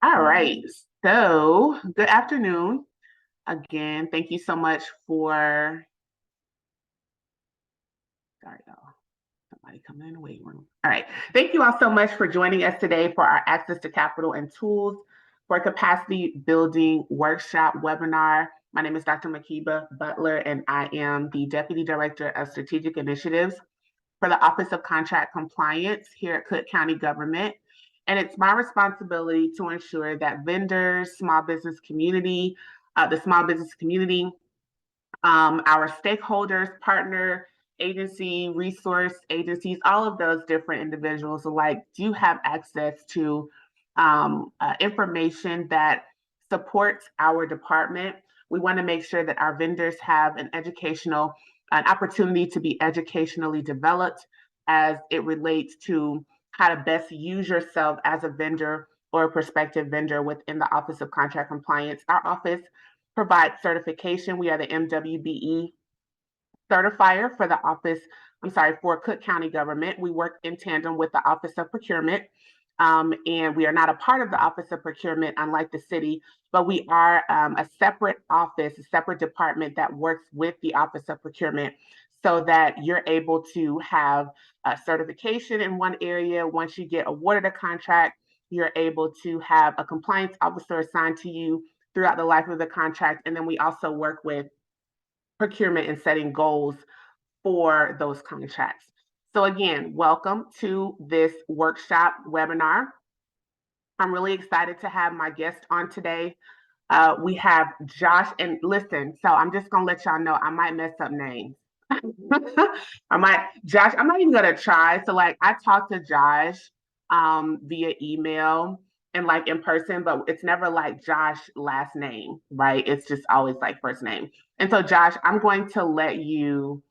All right. So, good afternoon. Again, thank you so much for, sorry, y'all. Somebody coming in the waiting room. All right. Thank you all so much for joining us today for our Access to Capital and Tools for Capacity Building Workshop webinar. My name is Dr. Makeba Butler, and I am the Deputy Director of Strategic Initiatives for the Office of Contract Compliance here at Cook County Government. And it's my responsibility to ensure that vendors, the small business community, our stakeholders, partner agency, resource agencies, all of those different individuals alike do have access to information that supports our department. We want to make sure that our vendors have an opportunity to be educationally developed as it relates to how to best use yourself as a vendor or a prospective vendor within the Office of Contract Compliance. Our office provides certification. We are the MWBE certifier for the office, for Cook County Government. We work in tandem with the Office of Procurement. And we are not a part of the Office of Procurement, unlike the city, but we are a separate office, a separate department that works with the Office of Procurement so that you're able to have a certification in one area. Once you get awarded a contract, you're able to have a compliance officer assigned to you throughout the life of the contract. And then we also work with procurement and setting goals for those contracts. So again, welcome to this workshop webinar. I'm really excited to have my guest on today. We have Josh, and listen, so I'm just gonna let y'all know I might mess up names. I'm not even gonna try. So like I talked to Josh via email and like in person, but it's never like Josh last name, right? It's just always like first name. And so Josh, I'm going to let you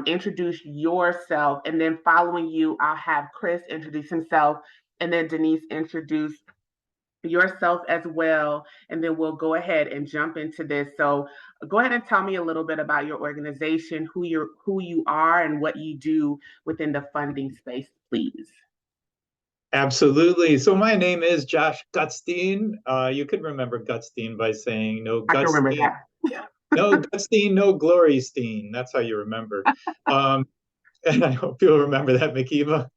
introduce yourself, and then following you, I'll have Chris introduce himself, and then Denise introduce yourself as well, and then we'll go ahead and jump into this. So go ahead and tell me a little bit about your organization, who you are and what you do within the funding space, please. Absolutely. So my name is Josh Gutstein. You could remember Gutstein by saying no Gutstein. I can remember that. No Gutstein, no Glorystein. That's how you remember. And I hope you'll remember that, Makeba.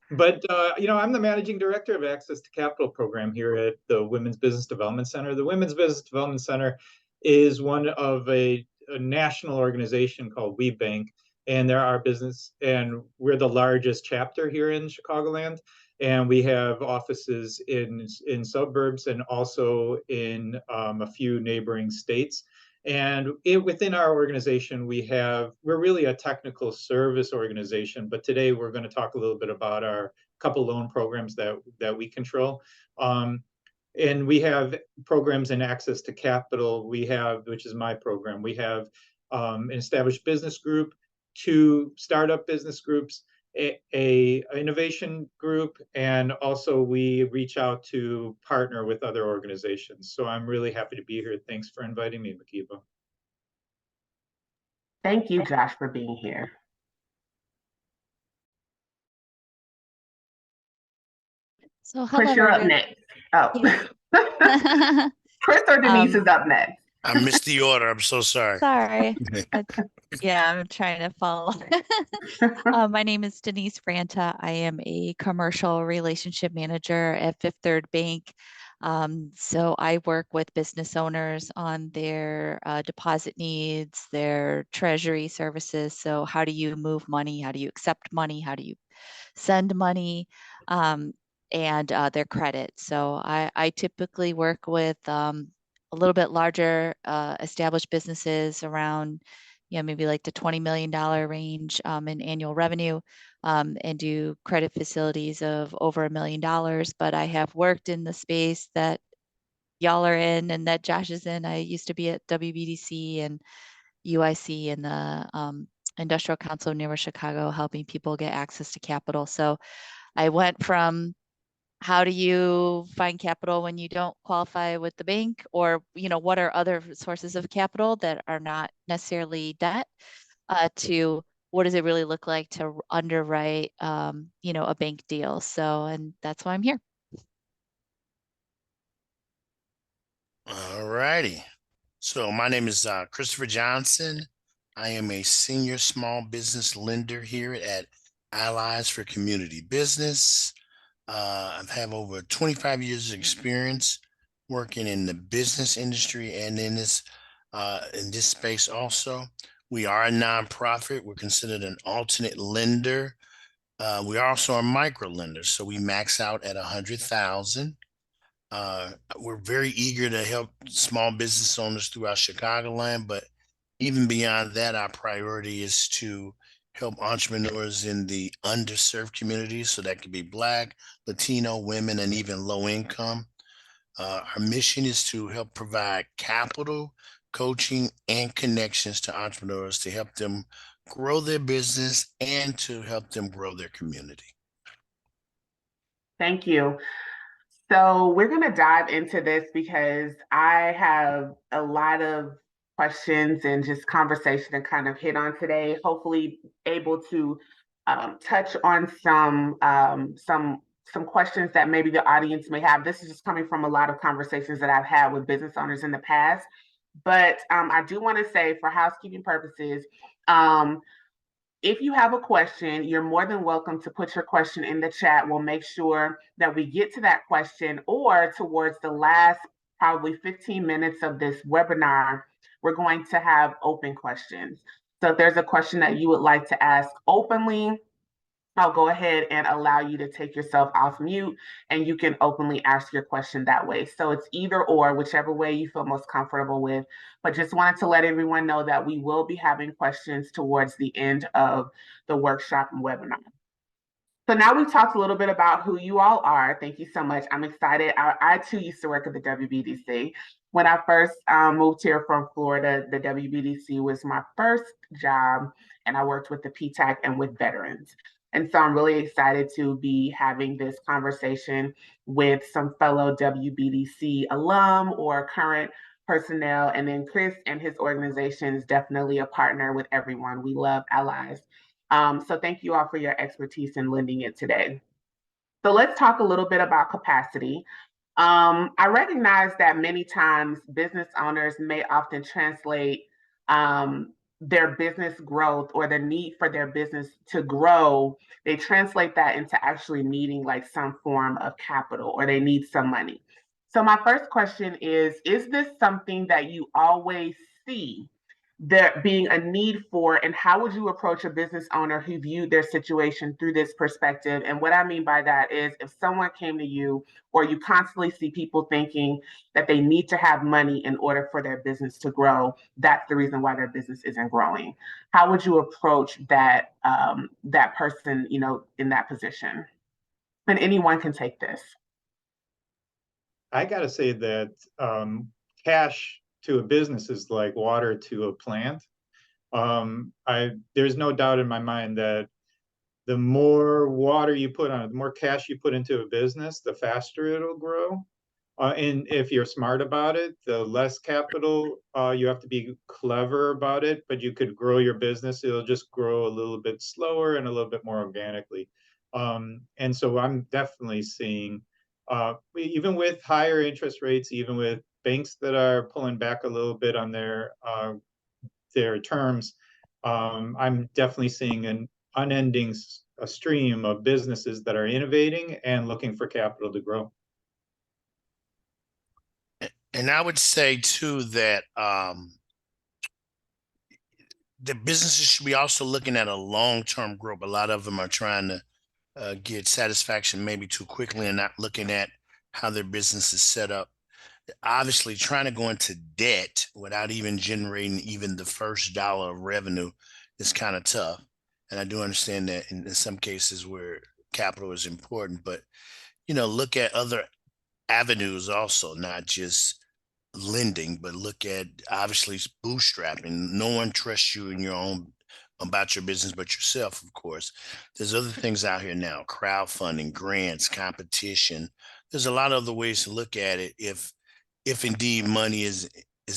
But I'm the managing director of Access to Capital program here at the Women's Business Development Center. The Women's Business Development Center is one of a national organization called WeBank, and they're our business, and we're the largest chapter here in Chicagoland. And we have offices in suburbs and also in a few neighboring states. And within our organization, we're really a technical service organization, but today we're going to talk a little bit about our couple loan programs that we control. And we have programs in Access to Capital, which is my program. We have an established business group, 2 startup business groups, a innovation group, and also we reach out to partner with other organizations. So I'm really happy to be here. Thanks for inviting me, Makeba. Thank you, Josh, for being here. So hello, Chris, you're up next. Oh. Yeah. Chris or Denise is up next. I missed the order. I'm so sorry. Sorry. Yeah, I'm trying to follow. My name is Denise Franta. I am a commercial relationship manager at Fifth Third Bank. So I work with business owners on their deposit needs, their treasury services. So how do you move money? How do you accept money? How do you send money? And their credit. So I typically work with a little bit larger established businesses around, maybe like the $20 million range in annual revenue, and do credit facilities of over $1 million. But I have worked in the space that y'all are in and that Josh is in. I used to be at WBDC and UIC and the Industrial Council of Near Chicago, helping people get access to capital. So I went from how do you find capital when you don't qualify with the bank, or what are other sources of capital that are not necessarily debt, to what does it really look like to underwrite a bank deal. So, and that's why I'm here. All righty. So my name is Christopher Johnson. I am a senior small business lender here at Allies for Community Business. I've had over 25 years of experience working in the business industry and in this space also. We are a nonprofit. We're considered an alternate lender. We are also a micro lender, so we max out at 100,000. We're very eager to help small business owners throughout Chicagoland, but even beyond that, our priority is to help entrepreneurs in the underserved communities. So that could be Black, Latino, women, and even low income. Our mission is to help provide capital, coaching, and connections to entrepreneurs to help them grow their business and to help them grow their community. Thank you. So we're going to dive into this because I have a lot of questions and just conversation to kind of hit on today. Hopefully, able to touch on some questions that maybe the audience may have. This is just coming from a lot of conversations that I've had with business owners in the past. But I do want to say, for housekeeping purposes, if you have a question, you're more than welcome to put your question in the chat. We'll make sure that we get to that question, or towards the last probably 15 minutes of this webinar, we're going to have open questions. So if there's a question that you would like to ask openly, I'll go ahead and allow you to take yourself off mute and you can openly ask your question that way. So it's either or, whichever way you feel most comfortable with. But just wanted to let everyone know that we will be having questions towards the end of the workshop and webinar. So now we've talked a little bit about who you all are. Thank you so much. I'm excited. I too used to work at the WBDC. When I first moved here from Florida, the WBDC was my first job, and I worked with the PTAC and with veterans. And so I'm really excited to be having this conversation with some fellow WBDC alum or current personnel. And then Chris and his organization is definitely a partner with everyone. We love Allies. So thank you all for your expertise in lending it today. So let's talk a little bit about capacity. I recognize that many times business owners may often translate their business growth or the need for their business to grow, they translate that into actually needing like some form of capital, or they need some money. So my first question is this something that you always see there being a need for, and how would you approach a business owner who viewed their situation through this perspective? And what I mean by that is, if someone came to you, or you constantly see people thinking that they need to have money in order for their business to grow, that's the reason why their business isn't growing. How would you approach that that person, you know, in that position? And anyone can take this. I got to say that cash to a business is like water to a plant. There's no doubt in my mind that the more water you put on it, the more cash you put into a business, the faster it'll grow. And if you're smart about it, the less capital, you have to be clever about it, but you could grow your business. It'll just grow a little bit slower and a little bit more organically. And so I'm definitely seeing, even with higher interest rates, even with banks that are pulling back a little bit on their terms, I'm definitely seeing an unending stream of businesses that are innovating and looking for capital to grow. And I would say too that the businesses should be also looking at a long-term growth. A lot of them are trying to get satisfaction maybe too quickly and not looking at how their business is set up. Obviously, trying to go into debt without even generating even the first dollar of revenue is kind of tough. And I do understand that in some cases where capital is important, but you know, look at other avenues also, not just lending, but look at obviously bootstrapping. No one trusts you in your own about your business but yourself, of course. There's other things out here now, crowdfunding, grants, competition. There's a lot of other ways to look at it if indeed money is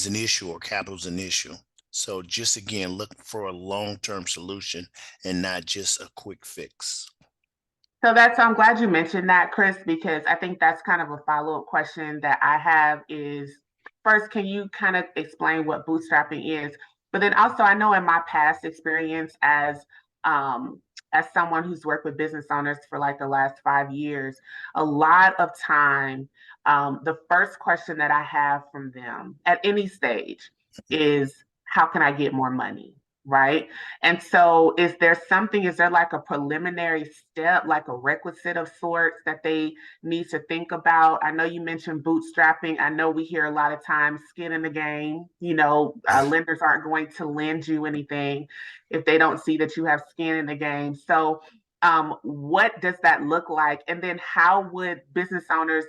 an issue or capital is an issue. So just again, look for a long-term solution and not just a quick fix. So I'm glad you mentioned that, Chris, because I think that's kind of a follow-up question that I have is, first, can you kind of explain what bootstrapping is? But then also, I know in my past experience um, as someone who's worked with business owners for like the last 5 years, a lot of time, the first question that I have from them at any stage is, how can I get more money? Right. And so is there like a preliminary step, like a requisite of sorts that they need to think about? I know you mentioned bootstrapping. I know we hear a lot of times skin in the game. Lenders aren't going to lend you anything if they don't see that you have skin in the game. So, what does that look like? And then how would business owners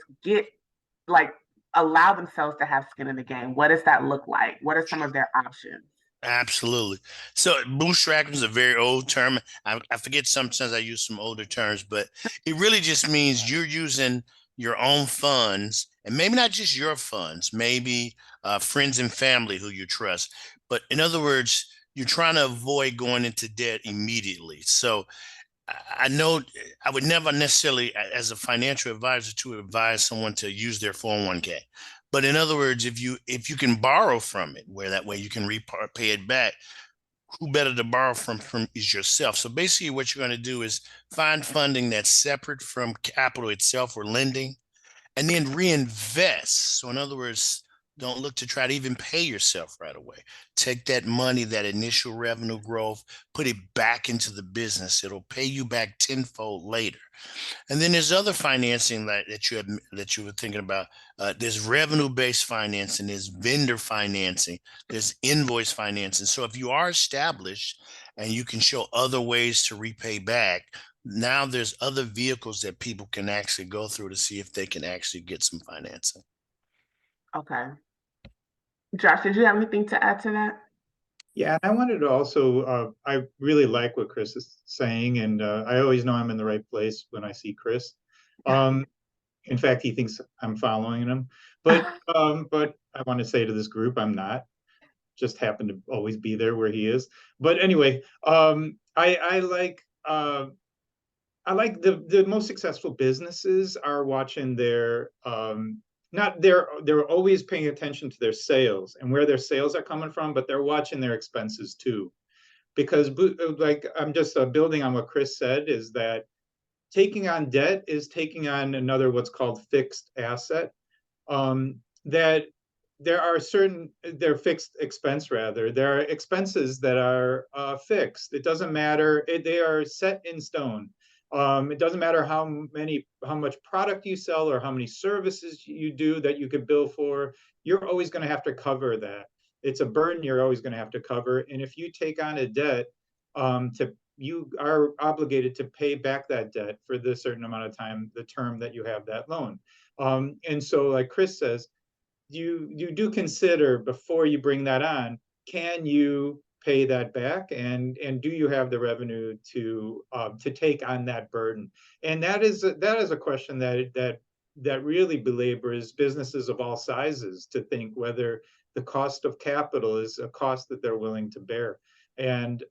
like allow themselves to have skin in the game? What does that look like? What are some of their options? Absolutely. So bootstrapping is a very old term. I forget sometimes I use some older terms, but it really just means you're using your own funds, and maybe not just your funds, maybe friends and family who you trust. But in other words, you're trying to avoid going into debt immediately. So I know I would never necessarily, as a financial advisor, to advise someone to use their 401k. But in other words, if you can borrow from it, where that way you can repay it back, who better to borrow from is yourself. So basically, what you're going to do is find funding that's separate from capital itself or lending, and then reinvest. So in other words, don't look to try to even pay yourself right away. Take that money, that initial revenue growth, put it back into the business. It'll pay you back tenfold later. And then there's other financing that you were thinking about. There's revenue-based financing, there's vendor financing, there's invoice financing. So if you are established and you can show other ways to repay back, now there's other vehicles that people can actually go through to see if they can actually get some financing. Okay. Josh, did you have anything to add to that? Yeah, and I wanted to also, I really like what Chris is saying, and I always know I'm in the right place when I see Chris. In fact, he thinks I'm following him, but I want to say to this group, I'm not. Just happen to always be there where he is. But anyway, I like the most successful businesses are watching their not they're always paying attention to their sales and where their sales are coming from, but they're watching their expenses too. Because like I'm just building on what Chris said, is that taking on debt is taking on another what's called fixed asset. That they're fixed expense rather. There are expenses that are fixed. It doesn't matter. They are set in stone. It doesn't matter how much product you sell or how many services you do that you could bill for. You're always going to have to cover that. It's a burden you're always going to have to cover. And if you take on a debt, you are obligated to pay back that debt for the certain amount of time, the term that you have that loan. And so, like Chris says, you do consider before you bring that on, can you pay that back, and do you have the revenue to take on that burden? And that is a question that really belabors businesses of all sizes to think whether the cost of capital is a cost that they're willing to bear. And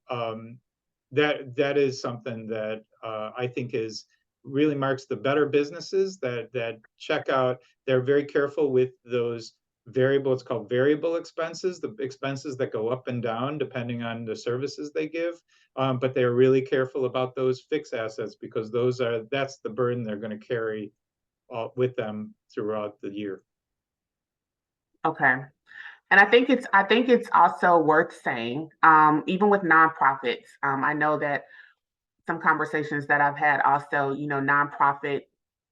that is something that I think is really marks the better businesses that check out. They're very careful with those variable, it's called variable expenses, the expenses that go up and down depending on the services they give. But they're really careful about those fixed assets because that's the burden they're going to carry with them throughout the year. Okay. And I think it's also worth saying, even with nonprofits, I know that some conversations that I've had also, nonprofit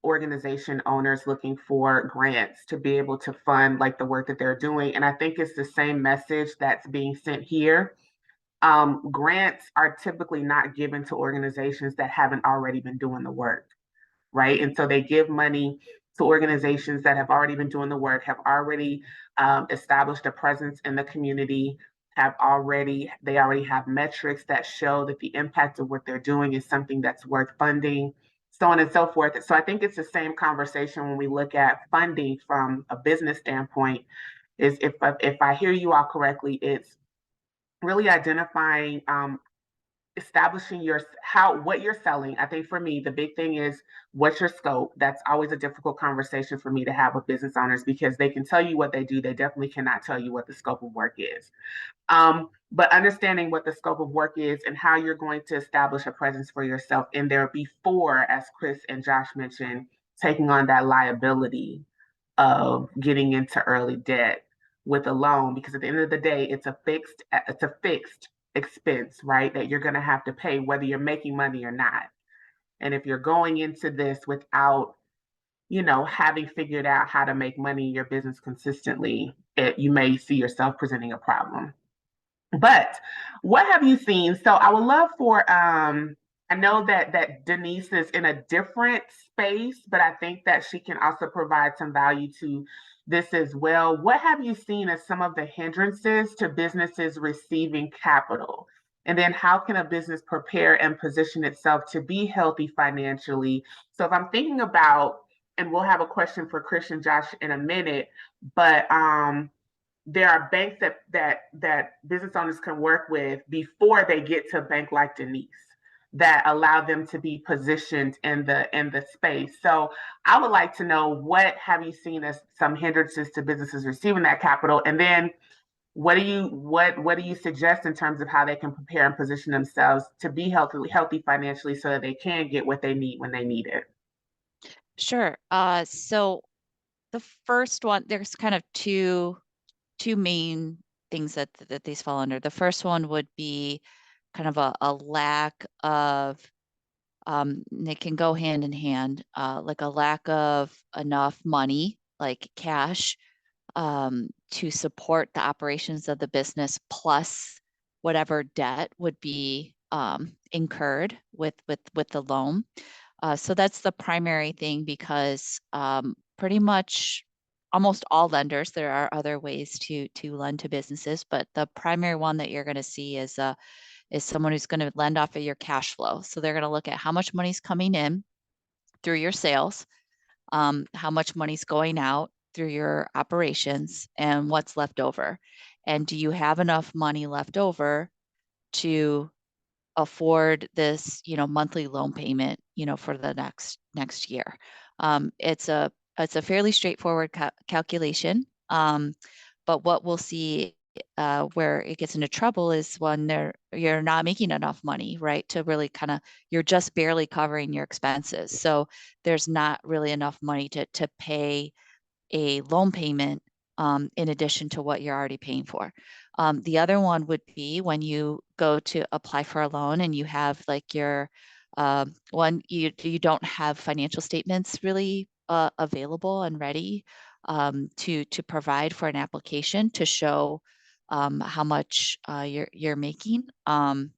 organization owners looking for grants to be able to fund like the work that they're doing. And I think it's the same message that's being sent here. Grants are typically not given to organizations that haven't already been doing the work, right? And so they give money to organizations that have already been doing the work, have already established a presence in the community, they already have metrics that show that the impact of what they're doing is something that's worth funding, so on and so forth. So I think it's the same conversation when we look at funding from a business standpoint. Is if I hear you all correctly, it's really identifying establishing what you're selling. I think for me, the big thing is what's your scope. That's always a difficult conversation for me to have with business owners because they can tell you what they do. They definitely cannot tell you what the scope of work is. But understanding what the scope of work is and how you're going to establish a presence for yourself in there before, as Chris and Josh mentioned, taking on that liability of getting into early debt with a loan, because at the end of the day, it's a fixed expense, right? That you're going to have to pay whether you're making money or not. And if you're going into this without, having figured out how to make money in your business consistently, you may see yourself presenting a problem. But what have you seen? So I would love for I know that Denise is in a different space, but I think that she can also provide some value to this as well. What have you seen as some of the hindrances to businesses receiving capital? And then how can a business prepare and position itself to be healthy financially? So if I'm thinking about, and we'll have a question for Chris and Josh in a minute, but there are banks that business owners can work with before they get to a bank like Denise that allow them to be positioned in the space. So I would like to know, what have you seen as some hindrances to businesses receiving that capital, and then what do you suggest in terms of how they can prepare and position themselves to be healthy financially so that they can get what they need when they need it? Sure. So the first one, there's kind of two main things that these fall under. The first one would be kind of a lack of, they can go hand in hand, like a lack of enough money, like cash, to support the operations of the business, plus whatever debt would be incurred with the loan. So that's the primary thing, because pretty much almost all lenders, there are other ways to lend to businesses, but the primary one that you're going to see is someone who's going to lend off of your cash flow. So they're going to look at how much money's coming in through your sales, how much money's going out through your operations, and what's left over. And do you have enough money left over to afford this, monthly loan payment, for the next year? It's a fairly straightforward calculation. But what we'll see where it gets into trouble is when you're not making enough money, right? To really you're just barely covering your expenses. So there's not really enough money to pay a loan payment in addition to what you're already paying for. The other one would be when you go to apply for a loan and you have like your you don't have financial statements really available and ready to provide for an application to show how much you're making, and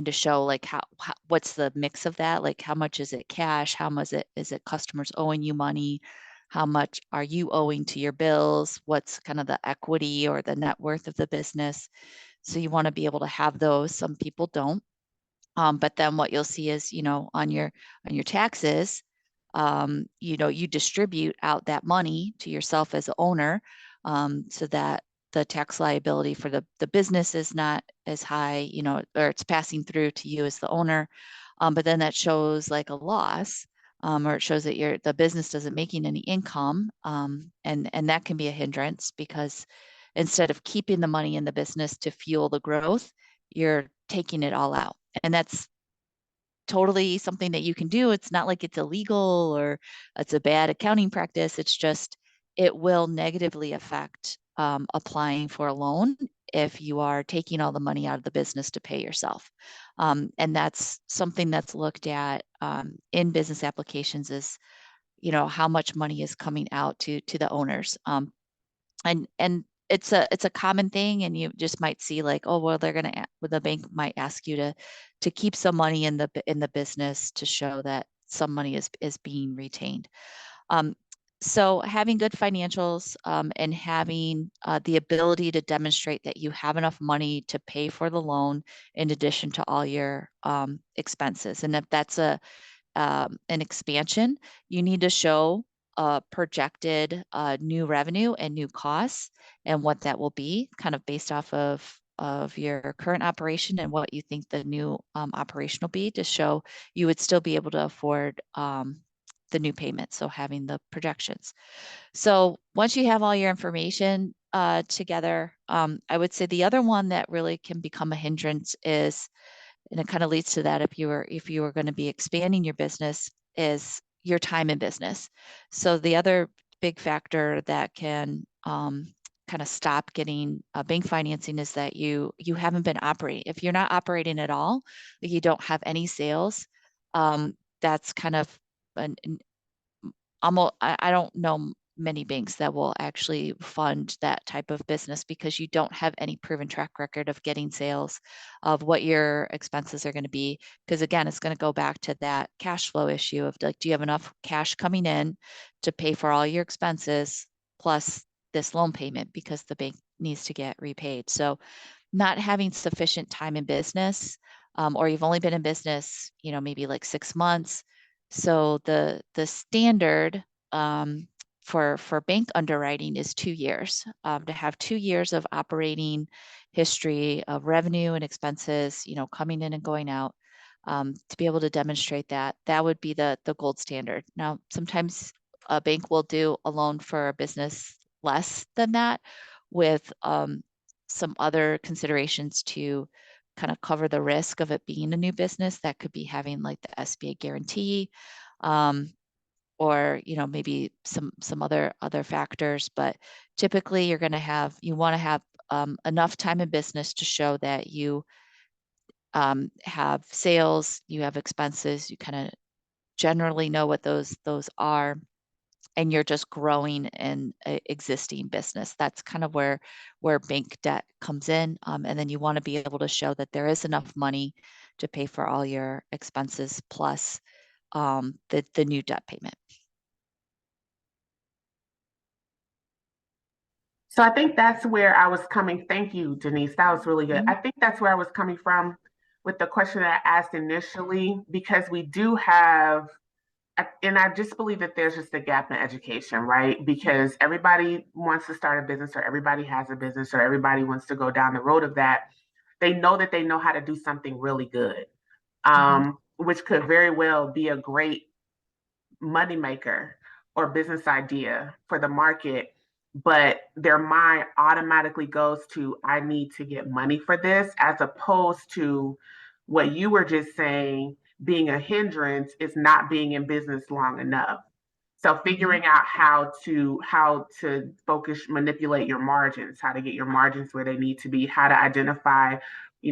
to show like how what's the mix of that, like how much is it cash, how much is it customers owing you money, how much are you owing to your bills, what's kind of the equity or the net worth of the business. So you want to be able to have those. Some people don't. But then what you'll see is, on your taxes, you distribute out that money to yourself as an owner, so that the tax liability for the business is not as high, or it's passing through to you as the owner. But then that shows like a loss, or it shows that the business doesn't making any income, and that can be a hindrance, because instead of keeping the money in the business to fuel the growth, you're taking it all out. And that's totally something that you can do. It's not like it's illegal or it's a bad accounting practice. It's just, it will negatively affect applying for a loan if you are taking all the money out of the business to pay yourself. And that's something that's looked at in business applications is, how much money is coming out to the owners. And it's a common thing, and you just might see like, oh, well, the bank might ask you to keep some money in the business to show that some money is being retained. So having good financials, and having the ability to demonstrate that you have enough money to pay for the loan in addition to all your expenses. And if that's an expansion, you need to show projected new revenue and new costs and what that will be, kind of based off of of your current operation and what you think the new operation will be, to show you would still be able to afford the new payment. So having the projections. So once you have all your information together, I would say the other one that really can become a hindrance is, and it kind of leads to that, if you were going to be expanding your business, is your time in business. So the other big factor that can kind of stop getting bank financing is that you haven't been operating. If you're not operating at all, like you don't have any sales, that's kind of an almost, I don't know many banks that will actually fund that type of business, because you don't have any proven track record of getting sales, of what your expenses are going to be. Because again, it's going to go back to that cash flow issue of like, do you have enough cash coming in to pay for all your expenses plus this loan payment, because the bank needs to get repaid. So not having sufficient time in business, or you've only been in business, maybe like 6 months. So the standard for bank underwriting is 2 years. To have 2 years of operating history of revenue and expenses, coming in and going out, to be able to demonstrate that, that would be the gold standard. Now, sometimes a bank will do a loan for a business less than that, with some other considerations to kind of cover the risk of it being a new business. That could be having like the SBA guarantee, or maybe some other factors. But typically you want to have enough time in business to show that you have sales, you have expenses, you kind of generally know what those are, and you're just growing an existing business. That's kind of where bank debt comes in. And then you want to be able to show that there is enough money to pay for all your expenses plus the new debt payment. So I think that's where I was coming. Thank you, Denise. That was really good. I think that's where I was coming from with the question that I asked initially, because we do have, and I just believe that there's just a gap in education, right? Because everybody wants to start a business, or everybody has a business, or everybody wants to go down the road of that. They know that they know how to do something really good, which could very well be a great moneymaker or business idea for the market, but their mind automatically goes to, I need to get money for this, as opposed to what you were just saying, being a hindrance is not being in business long enough. So figuring out how to focus, manipulate your margins, how to get your margins where they need to be, how to identify,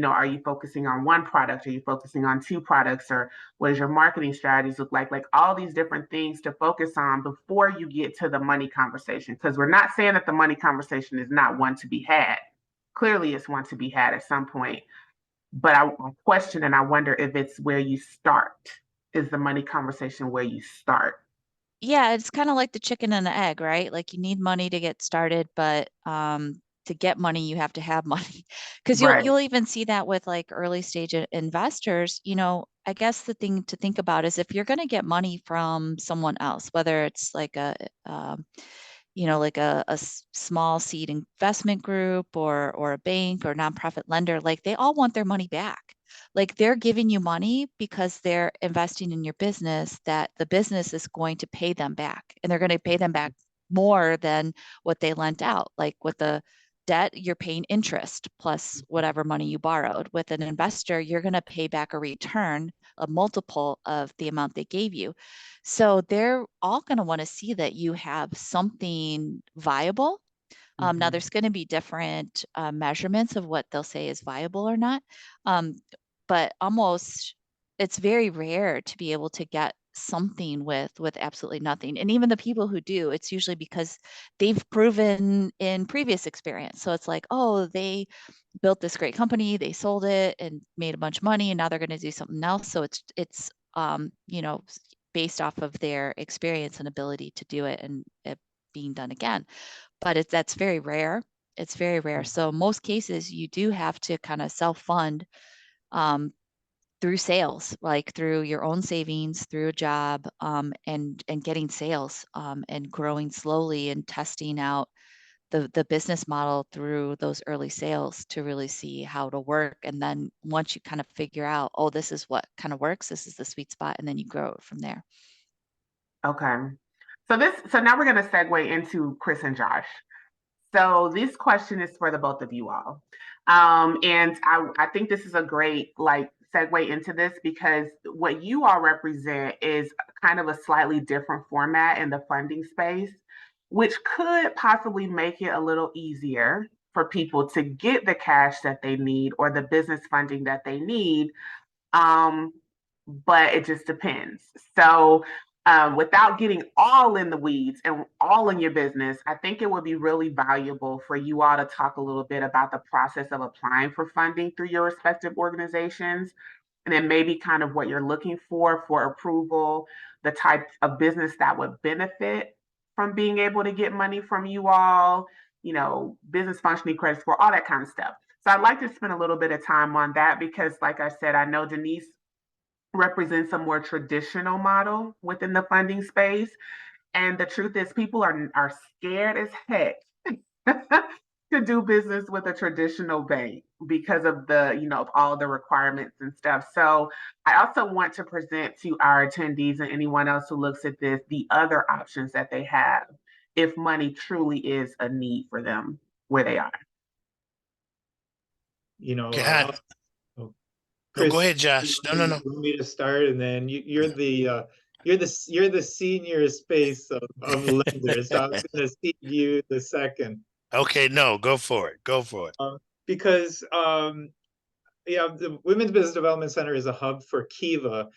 are you focusing on one product? Are you focusing on two products? Or what does your marketing strategies look like? Like all these different things to focus on before you get to the money conversation. Because we're not saying that the money conversation is not one to be had. Clearly it's one to be had at some point. But I question and I wonder if it's where you start. Is the money conversation where you start? Yeah, it's kind of like the chicken and the egg, right? Like you need money to get started, but to get money, you have to have money. Because Right. you'll even see that with like early stage investors. I guess the thing to think about is, if you're going to get money from someone else, whether it's like like a small seed investment group, or a bank or nonprofit lender, like they all want their money back. Like they're giving you money because they're investing in your business, that the business is going to pay them back, and they're going to pay them back more than what they lent out. Like with the debt, you're paying interest plus whatever money you borrowed. With an investor, you're going to pay back a return, a multiple of the amount they gave you. So they're all going to want to see that you have something viable. Now, there's going to be different measurements of what they'll say is viable or not. But almost, it's very rare to be able to get something with absolutely nothing. And even the people who do, it's usually because they've proven in previous experience. So it's like, oh, they built this great company, they sold it and made a bunch of money, and now they're going to do something else. So it's based off of their experience and ability to do it, and it being done again. But that's very rare. It's very rare. So most cases you do have to kind of self-fund through sales, like through your own savings, through a job, and getting sales, and growing slowly and testing out the business model through those early sales to really see how to work. And then once you kind of figure out, oh, this is what kind of works, this is the sweet spot, and then you grow it from there. Okay. So now we're going to segue into Chris and Josh. So this question is for the both of you all. And I think this is a great segue into this, because what you all represent is kind of a slightly different format in the funding space, which could possibly make it a little easier for people to get the cash that they need or the business funding that they need. But it just depends. So without getting all in the weeds and all in your business, I think it would be really valuable for you all to talk a little bit about the process of applying for funding through your respective organizations, and then maybe kind of what you're looking for approval, the type of business that would benefit from being able to get money from you all, business functioning credit score, all that kind of stuff. So I'd like to spend a little bit of time on that because, like I said, I know Denise represents a more traditional model within the funding space. And the truth is, people are scared as heck to do business with a traditional bank because of of all the requirements and stuff. So I also want to present to our attendees and anyone else who looks at this, the other options that they have if money truly is a need for them where they are. Chris, go ahead, Josh. No. You want me to start, and then you're the senior space of lenders. So I was going to cede you the second. Okay, no, go for it. Because the Women's Business Development Center is a hub for Kiva.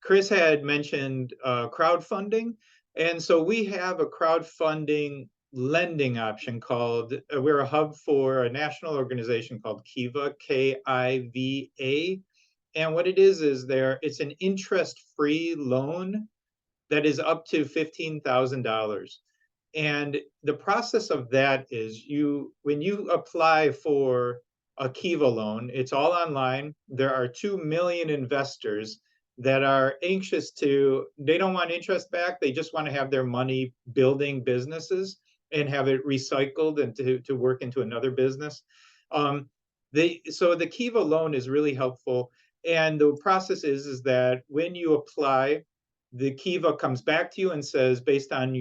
Chris had mentioned crowdfunding, and so we have a crowdfunding lending option called, we're a hub for a national organization called Kiva, Kiva. And what it is it's an interest-free loan that is up to $15,000. And the process of that is when you apply for a Kiva loan, it's all online. There are 2 million investors that are anxious they don't want interest back. They just want to have their money building businesses and have it recycled and to work into another business. So the Kiva loan is really helpful. And the process is that when you apply, the Kiva comes back to you and says, based on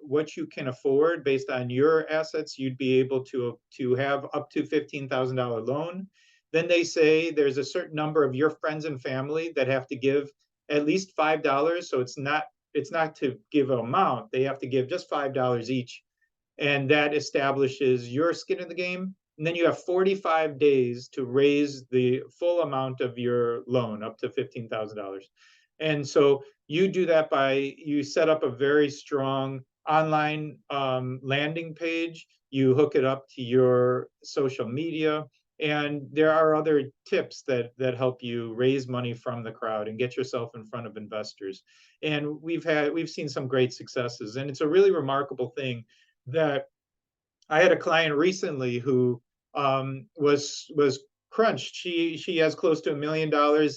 what you can afford, based on your assets, you'd be able to have up to $15,000 loan. Then they say there's a certain number of your friends and family that have to give at least $5. So it's not to give an amount. They have to give just $5 each. And that establishes your skin in the game. And then you have 45 days to raise the full amount of your loan up to $15,000. And so you do that you set up a very strong online landing page. You hook it up to your social media. And there are other tips that help you raise money from the crowd and get yourself in front of investors. And we've seen some great successes. And it's a really remarkable thing that I had a client recently who was crunched. She has close to $1 million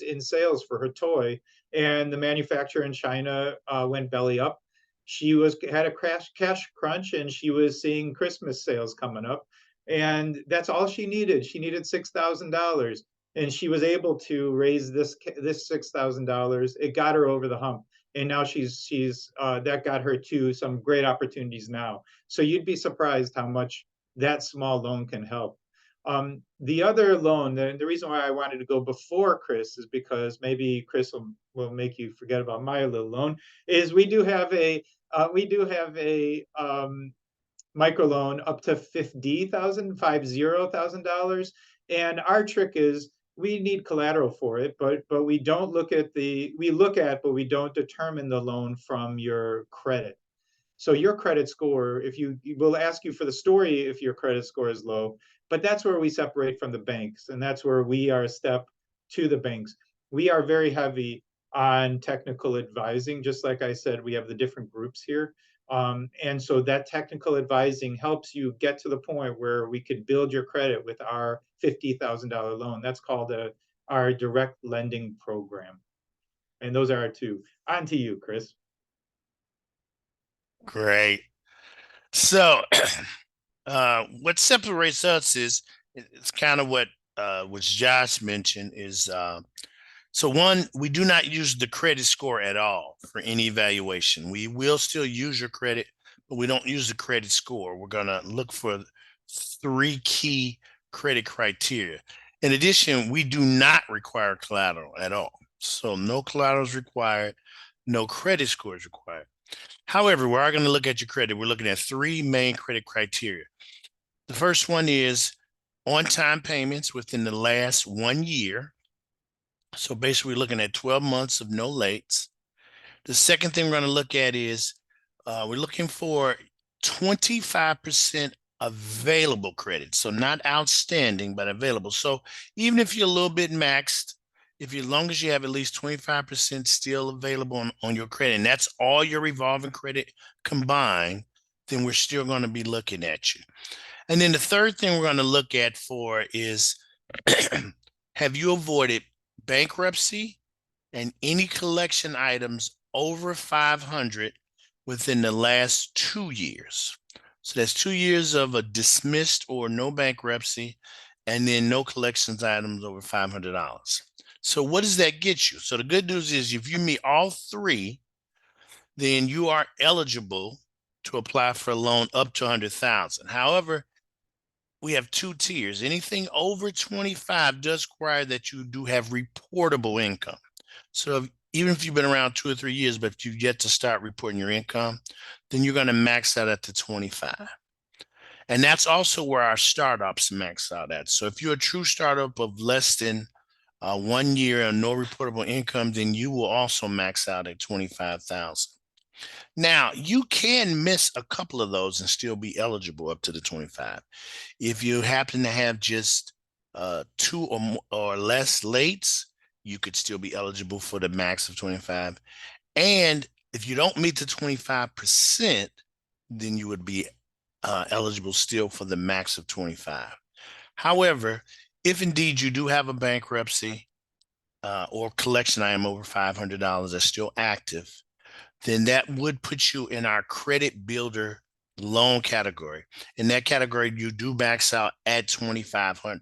in sales for her toy, and the manufacturer in China went belly up. She had a cash crunch, and she was seeing Christmas sales coming up, and that's all she needed. She needed $6,000, and she was able to raise this $6,000. It got her over the hump. And now that got her to some great opportunities now. So you'd be surprised how much that small loan can help. The other loan, the reason why I wanted to go before Chris is because maybe Chris will make you forget about my little loan, is we do have a microloan up to $50,000. And our trick is we need collateral for it, but we don't look at but we don't determine the loan from your credit. So your credit score, we'll ask you for the story if your credit score is low, but that's where we separate from the banks. And that's where we are a step to the banks. We are very heavy on technical advising. Just like I said, we have the different groups here. And so that technical advising helps you get to the point where we could build your credit with our $50,000 loan. That's called our direct lending program. And those are our two. On to you, Chris. Great. So What separates us is it's kind of what Josh mentioned is so one, we do not use the credit score at all for any evaluation. We will still use your credit, but we don't use the credit score. We're gonna look for 3 key credit criteria. In addition, we do not require collateral at all. So no collateral is required, no credit score is required. However, we are going to look at your credit. We're looking at 3 main credit criteria. The first one is on-time payments within the last 1 year. So basically, we're looking at 12 months of no lates. The second thing we're going to look at is we're looking for 25% available credit. So not outstanding, but available. So even if you're a little bit maxed, as long as you have at least 25% still available on your credit, and that's all your revolving credit combined, then we're still going to be looking at you. And then the third thing we're going to look at for is have you avoided bankruptcy and any collection items over 500 within the last 2 years. So that's 2 years of a dismissed or no bankruptcy, and then no collections items over $500. So what does that get you? So the good news is if you meet all 3, then you are eligible to apply for a loan up to $100,000. However, we have 2 tiers. Anything over 25 does require that you do have reportable income. So even if you've been around 2 or 3 years, but if you've yet to start reporting your income, then you're going to max out at the 25. And that's also where our startups max out at. So if you're a true startup of less than 1 year and no reportable income, then you will also max out at 25,000. Now, you can miss a couple of those and still be eligible up to the 25. If you happen to have just 2 or less lates, you could still be eligible for the max of 25. And if you don't meet the 25%, then you would be eligible still for the max of 25. However, if indeed you do have a bankruptcy or collection item over $500 that's still active, then that would put you in our credit builder loan category. In that category, you do max out at 2,500.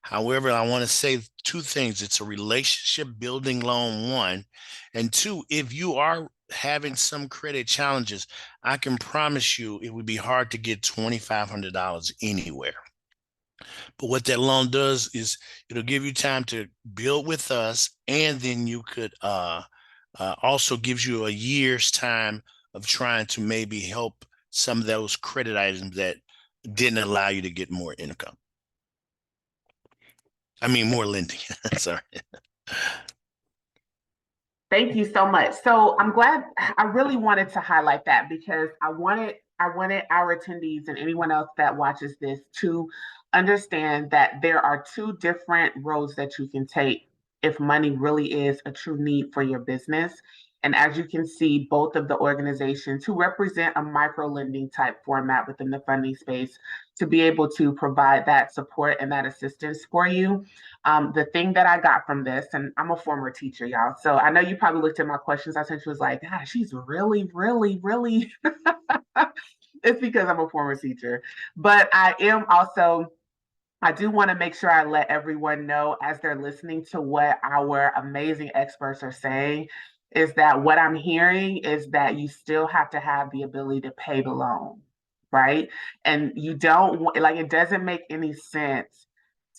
However, I want to say 2 things. It's a relationship building loan, 1, and 2, if you are having some credit challenges, I can promise you it would be hard to get $2,500 anywhere. But what that loan does is it'll give you time to build with us, and then you could also gives you a year's time of trying to maybe help some of those credit items that didn't allow you to get more income. I mean, more lending. Sorry. Thank you so much. So I'm glad. I really wanted to highlight that because I wanted our attendees and anyone else that watches this to understand that there are 2 different roads that you can take if money really is a true need for your business. And as you can see, both of the organizations who represent a micro lending type format within the funding space to be able to provide that support and that assistance for you. The thing that I got from this, and I'm a former teacher, y'all. So I know you probably looked at my questions. I sent you was like, gosh, she's really, really, really. It's because I'm a former teacher. But I am also, I do want to make sure I let everyone know as they're listening to what our amazing experts are saying is that what I'm hearing is that you still have to have the ability to pay the loan, right? And you don't like, it doesn't make any sense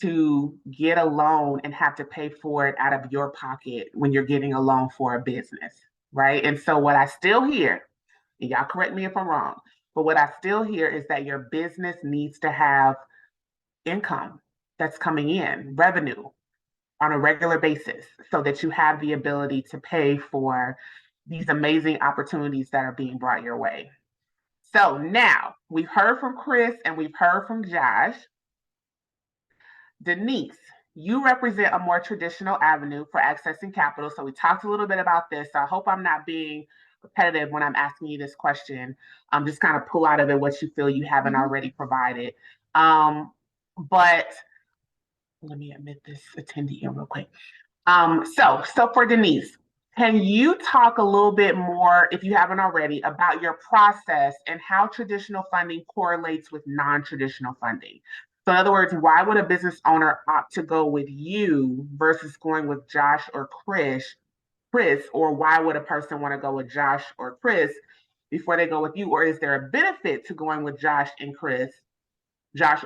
to get a loan and have to pay for it out of your pocket when you're getting a loan for a business, right? And so what I still hear, and y'all correct me if I'm wrong, but what I still hear is that your business needs to have income that's coming in, revenue on a regular basis, so that you have the ability to pay for these amazing opportunities that are being brought your way. So now we've heard from Chris and we've heard from Josh. Denise, you represent a more traditional avenue for accessing capital. So we talked a little bit about this. So I hope I'm not being repetitive when I'm asking you this question. Just kind of pull out of it what you feel you haven't already provided. But let me admit this attendee in real quick. So for Denise, Can you talk a little bit more, if you haven't already, about your process and how traditional funding correlates with non-traditional funding? So in other words, why would a business owner opt to go with you versus going with Josh or Chris, or why would a person want to go with Josh or Chris before they go with you? Or is there a benefit to going with Josh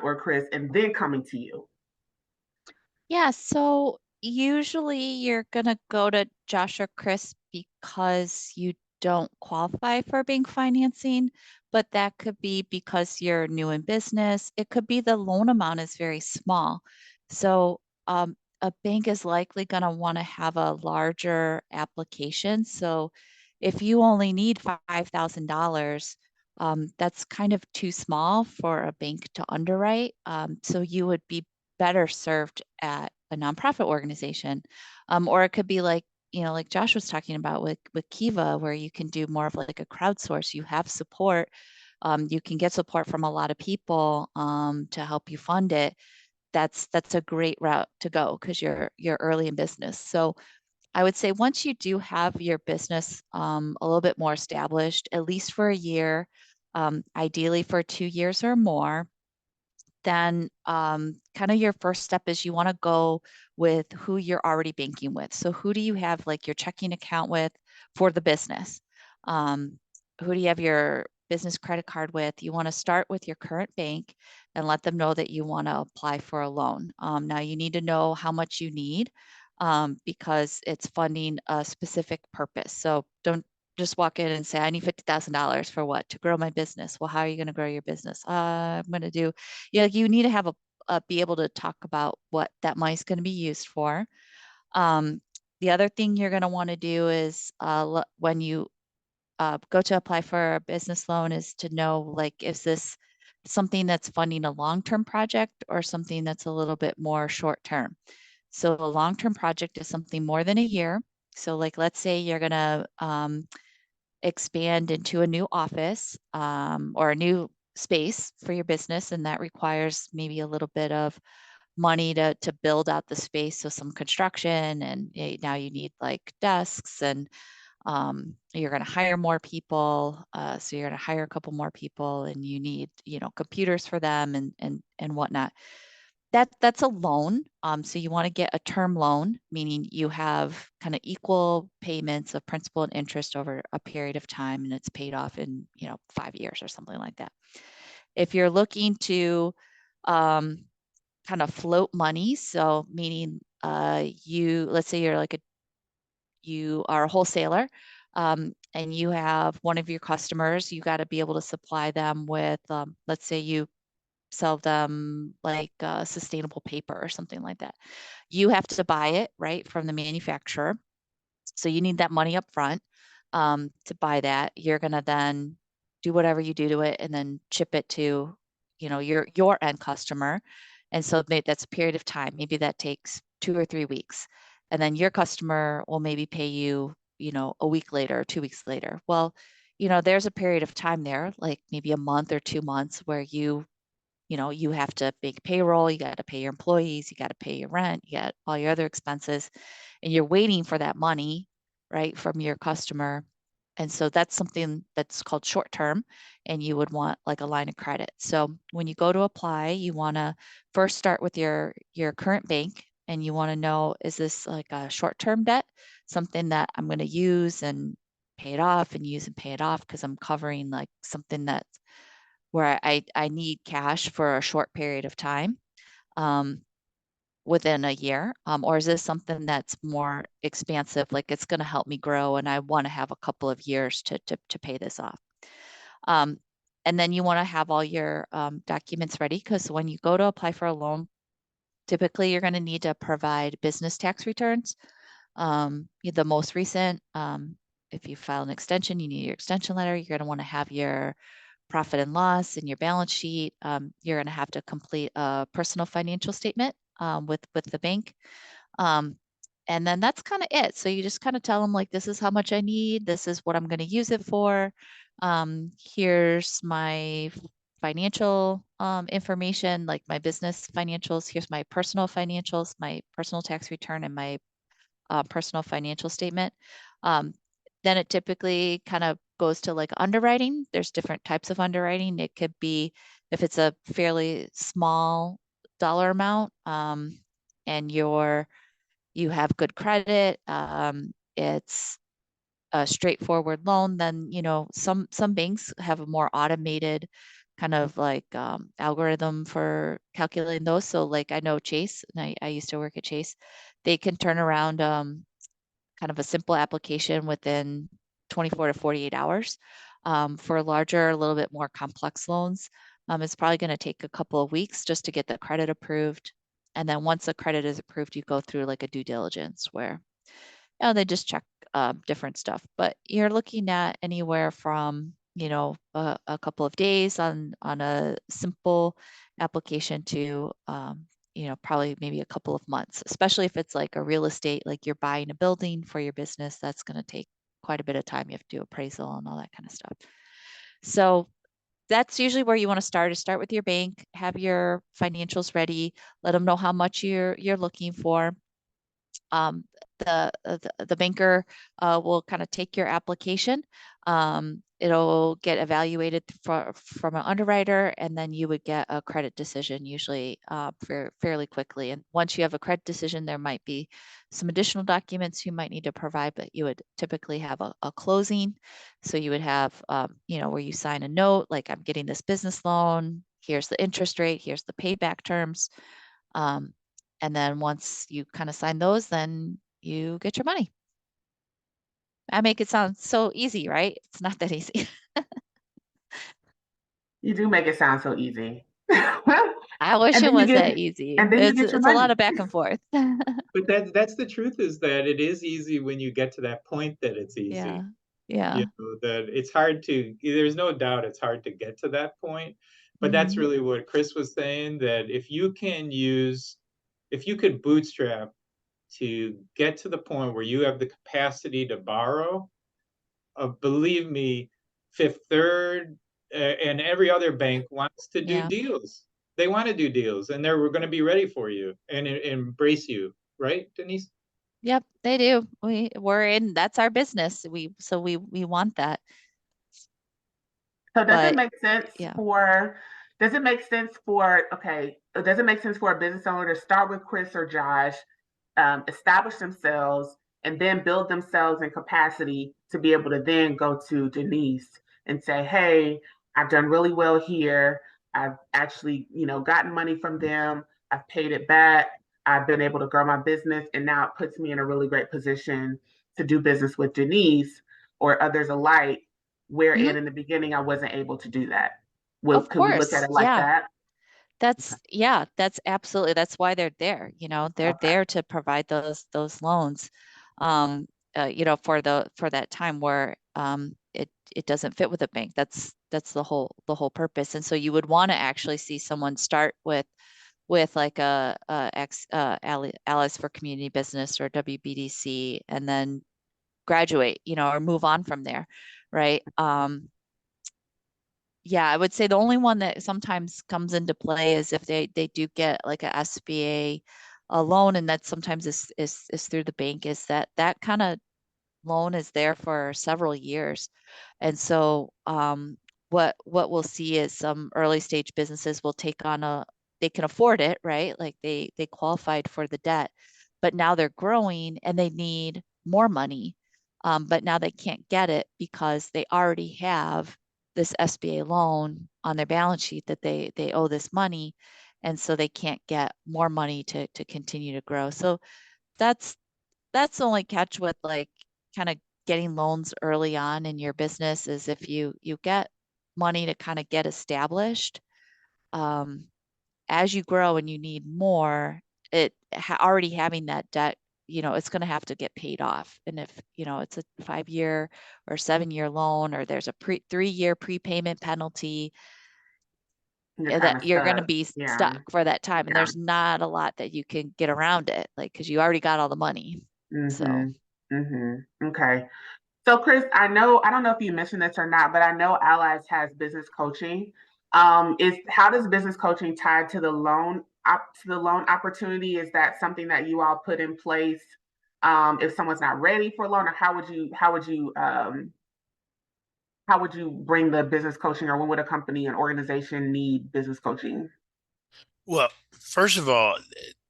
or Chris, and then coming to you? Yeah, so usually you're gonna go to Josh or Chris because you don't qualify for bank financing, but that could be because you're new in business. It could be the loan amount is very small. So a bank is likely gonna want to have a larger application. So if you only need $5,000, that's kind of too small for a bank to underwrite. So you would be better served at a nonprofit organization. Or it could be like, like Josh was talking about with Kiva, where you can do more of like a crowdsource. You have support. You can get support from a lot of people to help you fund it. That's a great route to go because you're early in business. So I would say once you do have your business a little bit more established, at least for a year, ideally for 2 years or more, then kind of your first step is you want to go with who you're already banking with. So who do you have like your checking account with for the business? Who do you have your business credit card with? You want to start with your current bank and let them know that you want to apply for a loan. Now you need to know how much you need because it's funding a specific purpose. So don't just walk in and say, I need $50,000 for what? To grow my business. Well, how are you going to grow your business? I'm going to do, you need to have be able to talk about what that money is going to be used for. The other thing you're going to want to do is when you go to apply for a business loan is to know, like, is this something that's funding a long-term project or something that's a little bit more short-term? So a long-term project is something more than a year. So like, let's say you're going to expand into a new office or a new space for your business, and that requires maybe a little bit of money to build out the space. So some construction, and now you need like desks, and you're going to hire more people. So you're going to hire a couple more people, and you need, computers for them and whatnot. That's a loan. So you want to get a term loan, meaning you have kind of equal payments of principal and interest over a period of time, and it's paid off in 5 years or something like that. If you're looking to kind of float money, so meaning let's say you are a wholesaler, and you have one of your customers, you got to be able to supply them with, let's say you sell them like sustainable paper or something like that. You have to buy it, right, from the manufacturer. So you need that money up front to buy that. You're going to then do whatever you do to it and then ship it to, your end customer. And so that's a period of time. Maybe that takes 2 or 3 weeks. And then your customer will maybe pay you, a week later or 2 weeks later. Well, there's a period of time there, like maybe a month or 2 months, where you have to make payroll, you got to pay your employees, you got to pay your rent, you got all your other expenses, and you're waiting for that money, right, from your customer. And so that's something that's called short term, and you would want like a line of credit. So when you go to apply, you want to first start with your current bank, and you want to know, is this like a short term debt, something that I'm going to use and pay it off and use and pay it off because I'm covering like something that's where I need cash for a short period of time within a year? Or is this something that's more expansive, like it's going to help me grow and I want to have a couple of years to pay this off? And then you want to have all your documents ready, because when you go to apply for a loan, typically you're going to need to provide business tax returns. The most recent, if you file an extension, you need your extension letter. You're going to want to have your profit and loss and your balance sheet. You're going to have to complete a personal financial statement with the bank. And then that's kind of it. So you just kind of tell them, like, this is how much I need. This is what I'm going to use it for. Here's my financial information, like my business financials. Here's my personal financials, my personal tax return, and my personal financial statement. Then it typically kind of goes to like underwriting. There's different types of underwriting. It could be if it's a fairly small dollar amount, and you have good credit, it's a straightforward loan, then some banks have a more automated kind of like algorithm for calculating those. So like I know Chase, and I used to work at Chase, they can turn around kind of a simple application within 24 to 48 hours. For larger, a little bit more complex loans, it's probably going to take a couple of weeks just to get the credit approved. And then once the credit is approved, you go through like a due diligence where they just check different stuff. But you're looking at anywhere from a couple of days on a simple application to probably maybe a couple of months, especially if it's like a real estate, like you're buying a building for your business. That's going to take quite a bit of time. You have to do appraisal and all that kind of stuff. So that's usually where you want to start, is start with your bank, have your financials ready, let them know how much you're looking for. The banker will kind of take your application. It'll get evaluated from an underwriter, and then you would get a credit decision usually fairly quickly. And once you have a credit decision, there might be some additional documents you might need to provide, but you would typically have a closing. So you would have, where you sign a note, like I'm getting this business loan, here's the interest rate, here's the payback terms. And then once you kind of sign those, then you get your money. I make it sound so easy, right? It's not that easy. You do make it sound so easy. I wish it was that easy. And then you get your It's money. a lot of back and forth. But that's the truth, is that it is easy when you get to that point that it's easy. Yeah. Yeah. That it's hard to, there's no doubt it's hard to get to that point. But that's really what Chris was saying, that if you could bootstrap to get to the point where you have the capacity to borrow, believe me, Fifth Third and every other bank wants to do deals. They want to do deals, and they're going to be ready for you and embrace you, right, Denise? Yep, they do. We're in, that's our business. We want that. So does it make sense for a business owner to start with Chris or Josh, establish themselves, and then build themselves in capacity to be able to then go to Denise and say, hey, I've done really well here. I've actually, gotten money from them. I've paid it back. I've been able to grow my business. And now it puts me in a really great position to do business with Denise or others alike, wherein in the beginning I wasn't able to do that. Of Could we look at it like that? That's absolutely, that's why they're there. They're there to provide those loans, for that time where it doesn't fit with a bank. That's the whole purpose. And so you would want to actually see someone start with like Allies for Community Business or WBDC, and then graduate, or move on from there, right? Yeah, I would say the only one that sometimes comes into play is if they do get like a SBA loan, and that sometimes is through the bank, is that kind of loan is there for several years. And so what we'll see is some early stage businesses will take on they can afford it, right? Like they qualified for the debt, but now they're growing and they need more money. But now they can't get it because they already have this SBA loan on their balance sheet that they owe this money. And so they can't get more money to continue to grow. So that's the only catch with like kind of getting loans early on in your business, is if you get money to kind of get established, as you grow and you need more, already having that debt, it's going to have to get paid off. And if, it's a 5-year or 7-year loan, or there's a 3-year prepayment penalty, that you're going to be stuck for that time. And there's not a lot that you can get around it, like, because you already got all the money. Okay. So Chris, I don't know if you mentioned this or not, but I know Allies has business coaching. How does business coaching tie to the loan opportunity? Is that something that you all put in place if someone's not ready for a loan, or how would you bring the business coaching, or when would a company, an organization need business coaching? Well, first of all,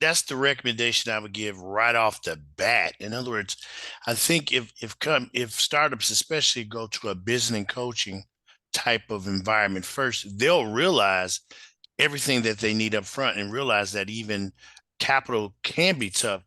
that's the recommendation I would give right off the bat. In other words, I think if startups especially go to a business and coaching type of environment first, they'll realize everything that they need up front and realize that even capital can be tough.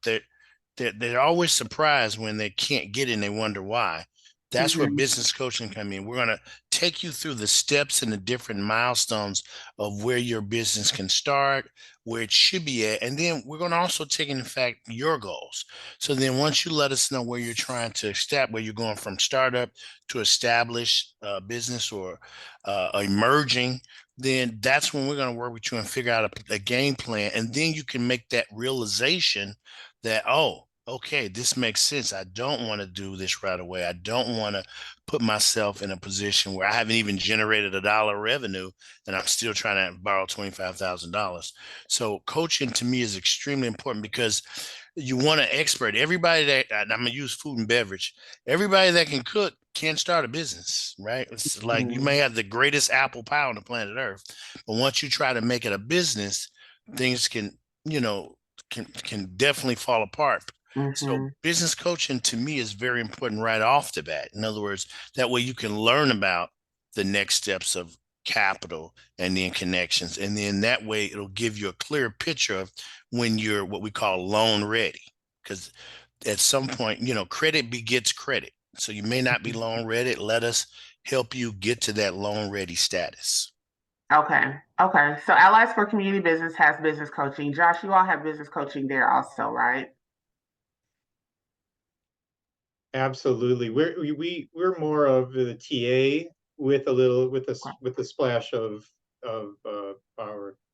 They're always surprised when they can't get it and they wonder why. That's where Mm-hmm. business coaching come in. We're going to take you through the steps and the different milestones of where your business can start, where it should be at, and then we're going to also take into fact your goals. So then once you let us know where you're trying to start, where you're going from startup to established business or emerging, then that's when we're going to work with you and figure out a game plan. And then you can make that realization that, oh, okay, this makes sense. I don't want to do this right away. I don't want to put myself in a position where I haven't even generated $1 revenue and I'm still trying to borrow $25,000. So coaching to me is extremely important because you want an expert. Everybody that I'm going to use food and beverage, everybody that can cook can start a business, right? It's like you may have the greatest apple pie on the planet Earth, but once you try to make it a business, things can, can definitely fall apart. So Mm-hmm. business coaching to me is very important right off the bat. In other words, that way you can learn about the next steps of capital and then connections. And then that way it'll give you a clear picture of when you're what we call loan ready. Because at some point, credit begets credit. So you may not be loan ready. Let us help you get to that loan ready status. Okay. Okay. So Allies for Community Business has business coaching. Josh, you all have business coaching there also, right? Absolutely. We're more of the TA with a splash of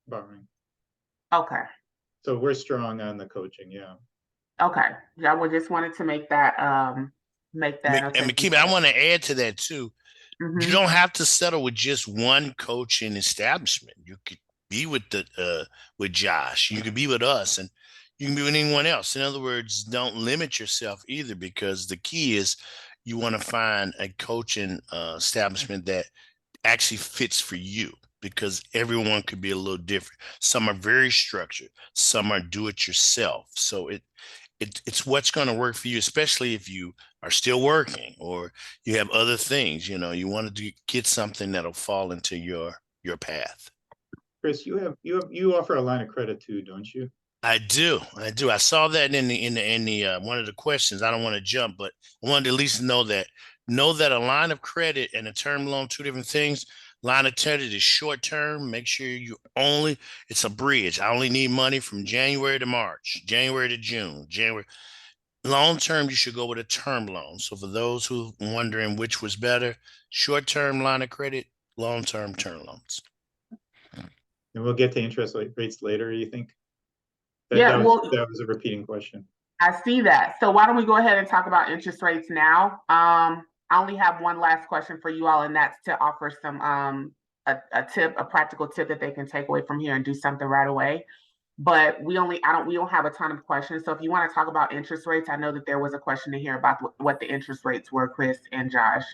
borrowing. Okay. So we're strong on the coaching, yeah. Okay. Yeah, we just wanted to make that And notation. Makeba, I want to add to that too. You Mm-hmm. don't have to settle with just one coaching establishment. You could be with with Josh. You could be with us, and you can be with anyone else. In other words, don't limit yourself either, because the key is you want to find a coaching establishment that actually fits for you, because everyone could be a little different. Some are very structured, some are do it yourself. So it's what's going to work for you, especially if you are still working or you have other things. You want to get something that'll fall into your path. Chris, you offer a line of credit too, don't you? I do. I saw that in the one of the questions. I don't want to jump, but I wanted to at least know that a line of credit and a term loan, two different things. Line of credit is short term. Make sure it's a bridge. I only need money from January to March, January to June, January. Long term, you should go with a term loan. So for those who are wondering which was better, short term line of credit, long term term loans. And we'll get to interest rates later, you think? Yeah, that was a repeating question. I see that. So why don't we go ahead and talk about interest rates now? I only have one last question for you all, and that's to offer some a practical tip that they can take away from here and do something right away. But we don't have a ton of questions. So if you want to talk about interest rates, I know that there was a question in here about what the interest rates were, Chris and Josh.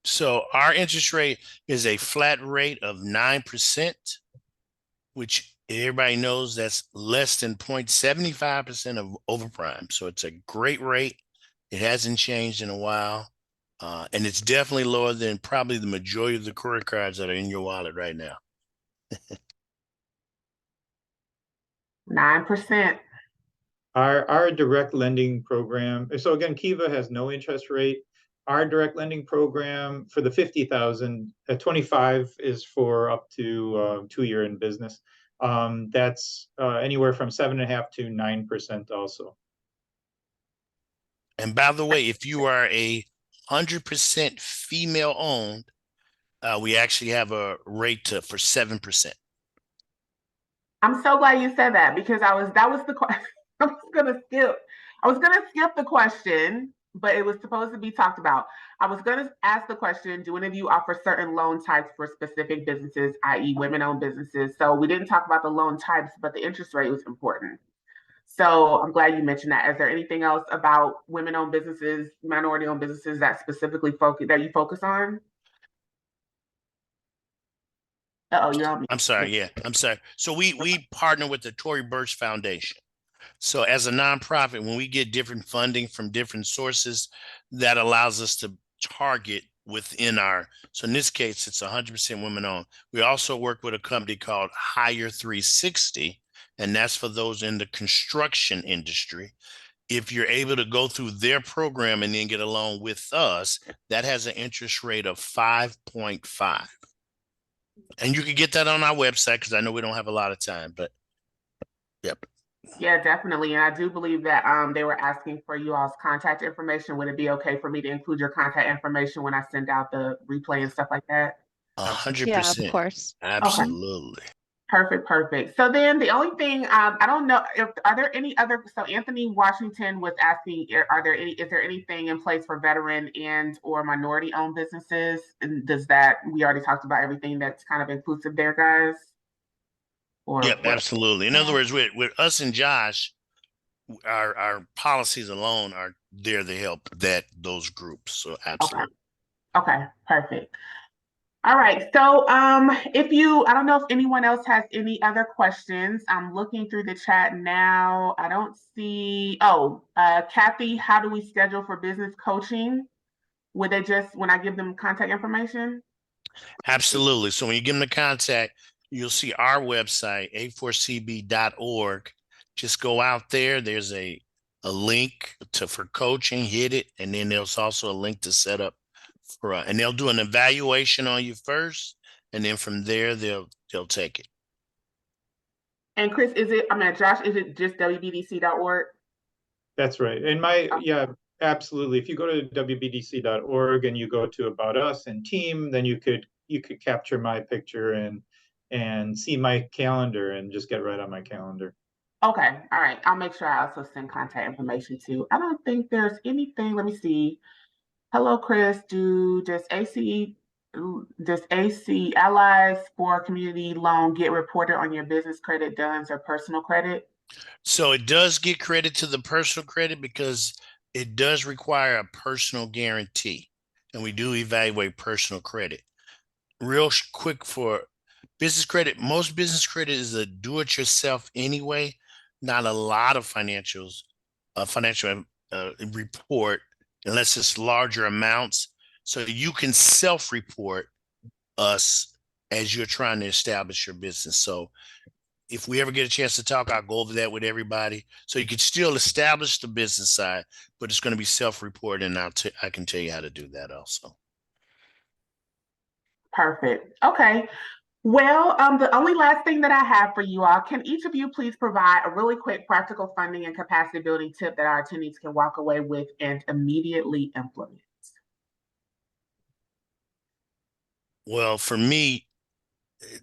So our interest rate is a flat rate of 9%, which everybody knows that's less than 0.75% of overprime. So it's a great rate. It hasn't changed in a while. And it's definitely lower than probably the majority of the credit cards that are in your wallet right now. 9%. Our direct lending program. So again, Kiva has no interest rate. Our direct lending program for the 50,000, 25 is for up to 2 year in business. That's anywhere from 7.5% to 9% also. And by the way, if you are 100% female owned, we actually have a rate for 7%. I'm so glad you said that, because that was the question. I was gonna skip the question, but it was supposed to be talked about. I was gonna ask the question, do any of you offer certain loan types for specific businesses, i.e. women-owned businesses? So we didn't talk about the loan types, but the interest rate was important. So I'm glad you mentioned that. Is there anything else about women-owned businesses, minority-owned businesses that specifically you focus on? Uh-oh, you're on I'm sorry. Yeah, I'm sorry. So we partner with the Tory Burch Foundation. So as a nonprofit, when we get different funding from different sources, that allows us to target within so in this case, it's 100% women owned. We also work with a company called Hire 360, and that's for those in the construction industry. If you're able to go through their program and then get a loan with us, that has an interest rate of 5.5. And you can get that on our website because I know we don't have a lot of time, but yep. Yeah, definitely. And I do believe that they were asking for you all's contact information. Would it be okay for me to include your contact information when I send out the replay and stuff like that? 'Cause of 100%. course. Okay. Absolutely. Perfect. So then the only thing I don't know if are there any other. So Anthony Washington was asking, is there anything in place for veteran and or minority owned businesses? And we already talked about everything that's kind of inclusive there, guys? Or Yep, what? absolutely. In other words, with us and Josh, our policies alone are there to help those groups. So absolutely. Okay, perfect. All right. So I don't know if anyone else has any other questions. I'm looking through the chat now. I don't see, Kathy, how do we schedule for business coaching? Would they just, when I give them contact information? Absolutely. So when you give them the contact, you'll see our website, a4cb.org. Just go out there. There's a link for coaching, hit it, and then there's also a link to set up and they'll do an evaluation on you first, and then from there they'll take it. And Chris, Josh, is it just wbdc.org? That's right. And yeah, absolutely. If you go to wbdc.org and you go to About Us and Team, then you could capture my picture and see my calendar and just get right on my calendar. Okay. All right. I'll make sure I also send contact information too. I don't think there's anything. Let me see. Hello, Chris. Does AC Allies for Community Loan get reported on your business credit, DUNS, or personal credit? So it does get credit to the personal credit because it does require a personal guarantee, and we do evaluate personal credit. Real quick for business credit, most business credit is a do-it-yourself anyway. Not a lot of financial report unless it's larger amounts. So you can self-report us as you're trying to establish your business. So if we ever get a chance to talk, I'll go over that with everybody. So you can still establish the business side, but it's going to be self-reported, and I can tell you how to do that also. Perfect. Okay. Well, the only last thing that I have for you all, can each of you please provide a really quick practical funding and capacity building tip that our attendees can walk away with and immediately implement? Well, for me,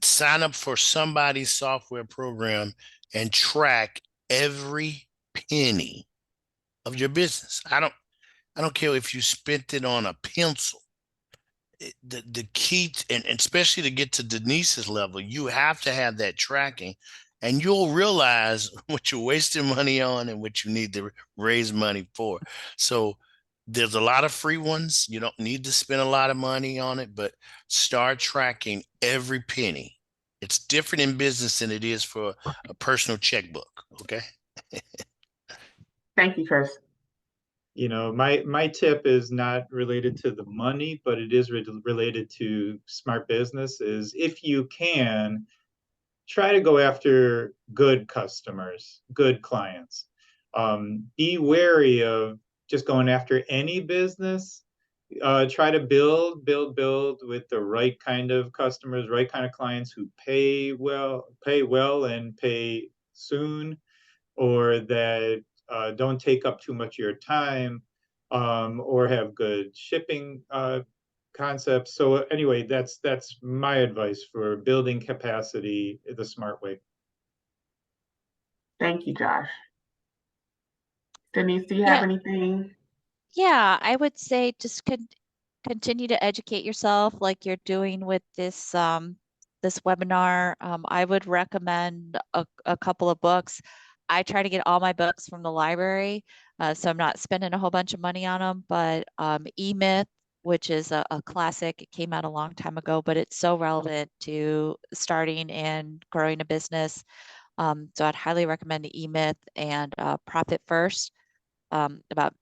sign up for somebody's software program and track every penny of your business. I don't care if you spent it on a pencil. The key, and especially to get to Denise's level, you have to have that tracking, and you'll realize what you're wasting money on and what you need to raise money for. So there's a lot of free ones. You don't need to spend a lot of money on it, but start tracking every penny. It's different in business than it is for a personal checkbook. Okay. Thank you, Chris. My tip is not related to the money, but it is related to smart business. Is if you can, try to go after good customers, good clients. Be wary of just going after any business. Try to build with the right kind of customers, right kind of clients who pay well and pay soon, or that don't take up too much of your time, or have good shipping concepts. So anyway, that's my advice for building capacity the smart way. Thank you, Josh. Denise, do you have anything? Yeah, I would say just continue to educate yourself like you're doing with this webinar. I would recommend a couple of books. I try to get all my books from the library, so I'm not spending a whole bunch of money on them. But E-Myth, which is a classic, it came out a long time ago, but it's so relevant to starting and growing a business. So I'd highly recommend the E-Myth and Profit First, about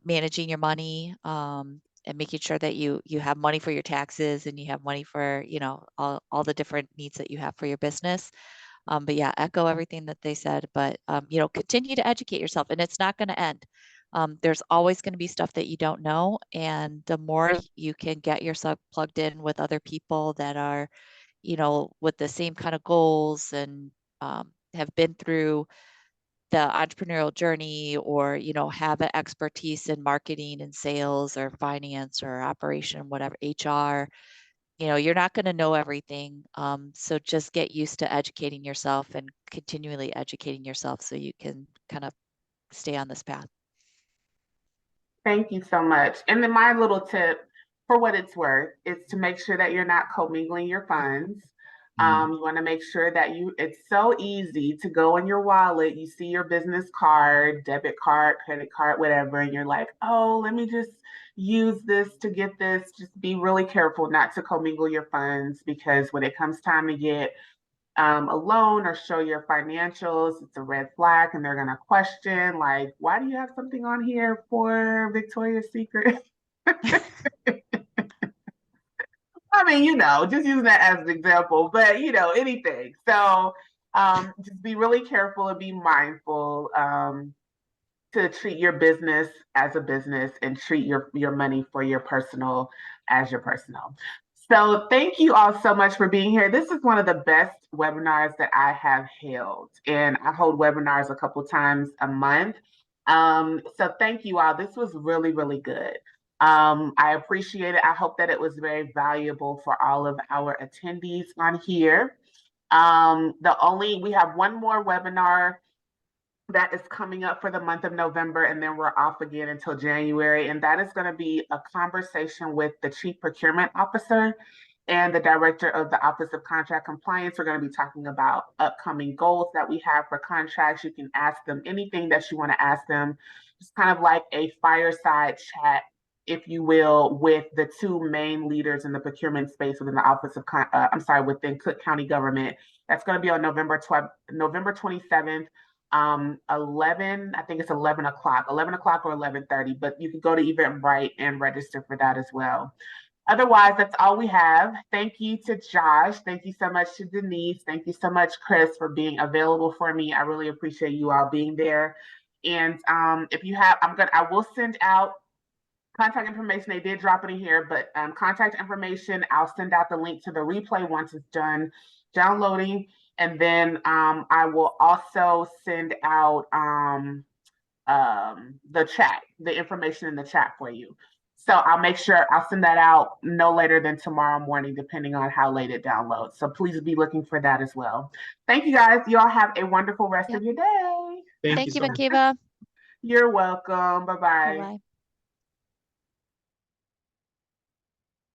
managing your money, and making sure that you have money for your taxes and you have money for all the different needs that you have for your business. But yeah, echo everything that they said, but continue to educate yourself, and it's not going to end. There's always going to be stuff that you don't know, and the more you can get yourself plugged in with other people that are with the same kind of goals and have been through the entrepreneurial journey, or have an expertise in marketing and sales or finance or operation, whatever, HR. You're not going to know everything. So just get used to educating yourself and continually educating yourself so you can kind of stay on this path. Thank you so much. And then my little tip, for what it's worth, is to make sure that you're not commingling your funds. You want to make sure that it's so easy to go in your wallet, you see your business card, debit card, credit card, whatever, and you're like, oh, let me just use this to get this. Just be really careful not to commingle your funds, because when it comes time to get a loan or show your financials, it's a red flag, and they're going to question, like, why do you have something on here for Victoria's Secret? I mean, just using that as an example, but anything. So just be really careful and be mindful to treat your business as a business and treat your money for your personal as your personal. So thank you all so much for being here. This is one of the best webinars that I have held, and I hold webinars a couple times a month. So thank you all. This was really, really good. I appreciate it. I hope that it was very valuable for all of our attendees on here. We have one more webinar that is coming up for the month of November, and then we're off again until January. And that is going to be a conversation with the Chief Procurement Officer and the Director of the Office of Contract Compliance. We're going to be talking about upcoming goals that we have for contracts. You can ask them anything that you want to ask them. It's kind of like a fireside chat, if you will, with the two main leaders in the procurement space within the Office of, within Cook County government. That's going to be on November 27th. 11, I think it's 11 o'clock or 11:30, but you can go to Eventbrite and register for that as well. Otherwise, that's all we have. Thank you to Josh. Thank you so much to Denise. Thank you so much, Chris, for being available for me. I really appreciate you all being there. And if you have, I will send out contact information. They did drop it in here, but contact information, I'll send out the link to the replay once it's done downloading. And then I will also send out the chat, the information in the chat for you. So I'll send that out no later than tomorrow morning, depending on how late it downloads. So please be looking for that as well. Thank you guys. You all have a wonderful rest of your day. Thank you, Makeba. You're welcome. Bye-bye. Bye-bye.